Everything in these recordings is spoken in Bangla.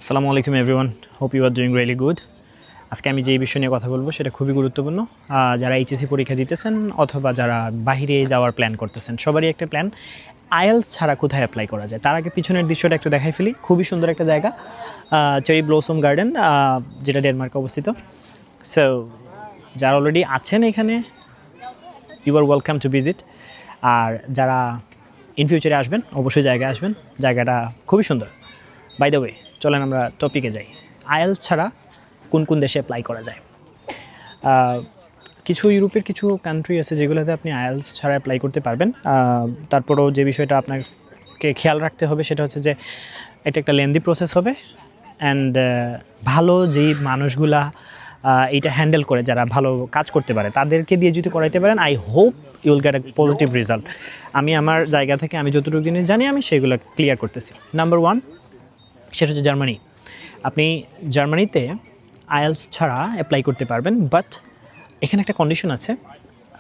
আসসালামু আলাইকুম everyone, hope you are doing really good. আজকে আমি যেই বিষয় নিয়ে কথা বলবো সেটা খুবই গুরুত্বপূর্ণ। যারা এইচএসসি পরীক্ষা দিতেছেন অথবা যারা বাইরে যাওয়ার প্ল্যান করতেছেন, সবারই একটা প্ল্যান আইএলস ছাড়া কোথায় অ্যাপ্লাই করা যায়। তার আগে পিছনের দৃশ্যটা একটু দেখাই ফেলি। খুবই সুন্দর একটা জায়গা, চেরি ব্লসম গার্ডেন, যেটা ডেনমার্কে অবস্থিত। সো যারা অলরেডি আছেন এখানে, you are welcome to visit. আর যারা ইন ফিউচারে আসবেন অবশ্যই জায়গায় আসবেন, জায়গাটা খুবই সুন্দর। বাই দ্য ওয়ে, চলেন আমরা টপিকে যাই। আইএলস ছাড়া কোন কোন দেশে অ্যাপ্লাই করা যায়। কিছু ইউরোপের কিছু কান্ট্রি আছে যেগুলোতে আপনি আইএলস ছাড়া অ্যাপ্লাই করতে পারবেন। তারপরেও যে বিষয়টা আপনাকে খেয়াল রাখতে হবে সেটা হচ্ছে যে এটা একটা লেন্দি প্রসেস হবে। অ্যান্ড ভালো যেই মানুষগুলা এইটা হ্যান্ডেল করে, যারা ভালো কাজ করতে পারে, তাদেরকে দিয়ে যদি করাইতে পারেন, I hope you will get a positive result. আমি আমার জায়গা থেকে আমি যতটুকু জিনিস জানি আমি সেগুলো ক্লিয়ার করতেছি। নাম্বার 1, সেটা হচ্ছে জার্মানি। আপনি জার্মানিতে আইএলস ছাড়া অ্যাপ্লাই করতে পারবেন, বাট এখানে একটা কন্ডিশন আছে,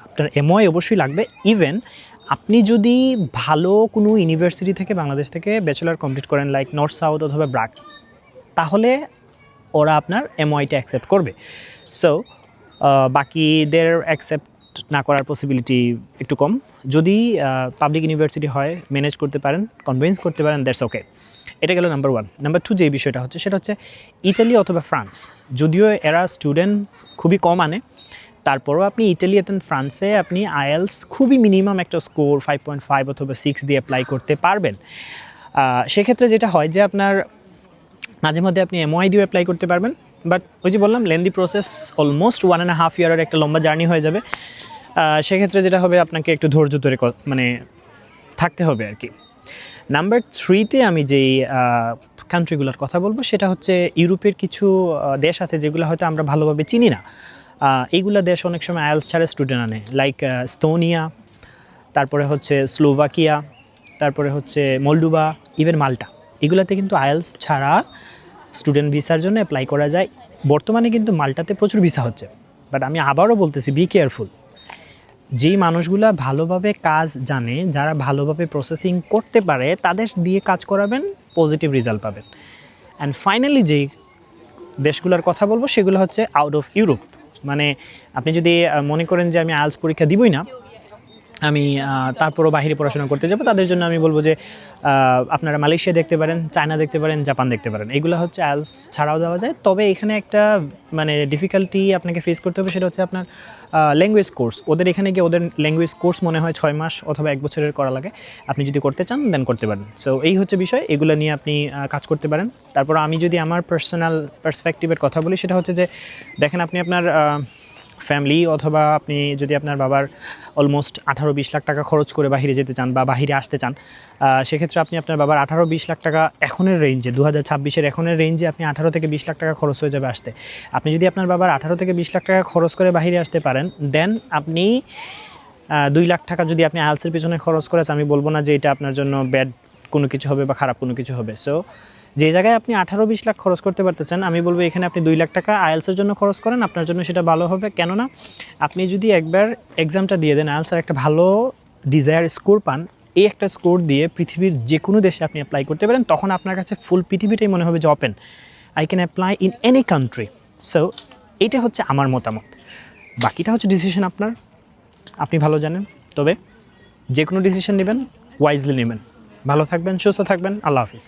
আপনার এমওআই অবশ্যই লাগবে। ইভেন আপনি যদি ভালো কোনো ইউনিভার্সিটি থেকে বাংলাদেশ থেকে ব্যাচেলার কমপ্লিট করেন, লাইক নর্থ সাউথ অথবা ব্রাক, তাহলে ওরা আপনার এমওআইটা অ্যাকসেপ্ট করবে। সো বাকিদের অ্যাকসেপ্ট না করার পসিবিলিটি একটু কম। যদি পাবলিক ইউনিভার্সিটি হয়, ম্যানেজ করতে পারেন, কনভিন্স করতে পারেন, দ্যাটস ওকে। এটা গেল নাম্বার 1। নাম্বার 2 যে বিষয়টা হচ্ছে সেটা হচ্ছে ইতালি অথবা ফ্রান্স। যদিও এরা স্টুডেন্ট খুবই কম আনে, তারপরও আপনি ইতালি এবং ফ্রান্সে আপনি আইএলস খুবই মিনিমাম একটা স্কোর 5.5 অথবা 6 দিয়ে অ্যাপ্লাই করতে পারবেন। সেক্ষেত্রে যেটা হয় যে আপনার মাঝে মধ্যে আপনি এমওআই দিয়ে অ্যাপ্লাই করতে পারবেন, বাট ওই যে বললাম লেন্দি প্রসেস, অলমোস্ট 1.5 ইয়ারের একটা লম্বা জার্নি হয়ে যাবে। সেক্ষেত্রে যেটা হবে, আপনাকে একটু ধৈর্য ধরে মানে থাকতে হবে আর কি। নাম্বার 3তে আমি যেই কান্ট্রিগুলোর কথা বলবো সেটা হচ্ছে ইউরোপের কিছু দেশ আছে যেগুলো হয়তো আমরা ভালোভাবে চিনি না। এইগুলো দেশ অনেক সময় আইএলস ছাড়া স্টুডেন্ট আনে, লাইক এস্তোনিয়া, তারপরে হচ্ছে স্লোভাকিয়া, তারপরে হচ্ছে মলডোভা, ইভেন মাল্টা। এগুলাতে কিন্তু আইএলস ছাড়া স্টুডেন্ট ভিসার জন্য অ্যাপ্লাই করা যায়। বর্তমানে কিন্তু মাল্টাতে প্রচুর ভিসা হচ্ছে, বাট আমি আবারও বলতেছি, বি কেয়ারফুল। যেই মানুষগুলা ভালোভাবে কাজ জানে, যারা ভালোভাবে প্রসেসিং করতে পারে, তাদের দিয়ে কাজ করাবেন, পজিটিভ রেজাল্ট পাবেন। অ্যান্ড ফাইনালি যেই দেশগুলোর কথা বলবো সেগুলো হচ্ছে আউট অফ ইউরোপ। মানে আপনি যদি মনে করেন যে আমি আইএলস পরীক্ষা দিবই না, আমি তারপরও বাইরে পড়াশোনা করতে যাব, তাদের জন্য আমি বলবো যে আপনারা মালয়েশিয়া দেখতে পারেন, চায়না দেখতে পারেন, জাপান দেখতে পারেন। এগুলো হচ্ছে আইএলস ছাড়াও দেওয়া যায়। তবে এখানে একটা মানে ডিফিকাল্টি আপনাকে ফেস করতে হবে, সেটা হচ্ছে আপনার ল্যাঙ্গুয়েজ কোর্স। ওদের এখানে গিয়ে ওদের ল্যাঙ্গুয়েজ কোর্স মনে হয় 6 মাস অথবা 1 বছরের করা লাগে। আপনি যদি করতে চান দেন করতে পারেন। সো এই হচ্ছে বিষয়, এগুলো নিয়ে আপনি কাজ করতে পারেন। তারপর আমি যদি আমার পার্সোনাল পার্সপেক্টিভের কথা বলি, সেটা হচ্ছে যে দেখেন, আপনি আপনার ফ্যামিলি অথবা আপনি যদি আপনার বাবার অলমোস্ট 18-20 লাখ টাকা খরচ করে বাহিরে যেতে চান বা বাহিরে আসতে চান, সেক্ষেত্রে আপনি আপনার বাবার 18-20 লাখ টাকা এখনের রেঞ্জে, 2026-এর এখনের রেঞ্জে আপনি 18 থেকে 20 লাখ টাকা খরচ হয়ে যাবে আসতে। আপনি যদি আপনার বাবার 18 থেকে 20 লাখ টাকা খরচ করে বাহিরে আসতে পারেন, দেন আপনি 2 লাখ টাকা যদি আপনি আইএলসের পিছনে খরচ করেছেন, আমি বলবো না যে এটা আপনার জন্য ব্যাড কোনো কিছু হবে বা খারাপ কোনো কিছু হবে। সো যে জায়গায় আপনি 18-20 লাখ খরচ করতে পারতেছেন, আমি বলবো এখানে আপনি 2 লাখ টাকা আইএলসের জন্য খরচ করেন, আপনার জন্য সেটা ভালো হবে। কেননা আপনি যদি একবার এক্সামটা দিয়ে দেন, আইএলসের একটা ভালো ডিজায়ার স্কোর পান, এই একটা স্কোর দিয়ে পৃথিবীর যে কোনো দেশে আপনি অ্যাপ্লাই করতে পারেন। তখন আপনার কাছে ফুল পৃথিবীটাই মনে হবে যে open, I can apply in any country. So এইটা হচ্ছে আমার মতামত। বাকিটা হচ্ছে ডিসিশন আপনার, আপনি ভালো জানেন। তবে যে কোনো ডিসিশন নেবেন ওয়াইজলি নেবেন। ভালো থাকবেন, সুস্থ থাকবেন। আল্লাহ হাফিজ।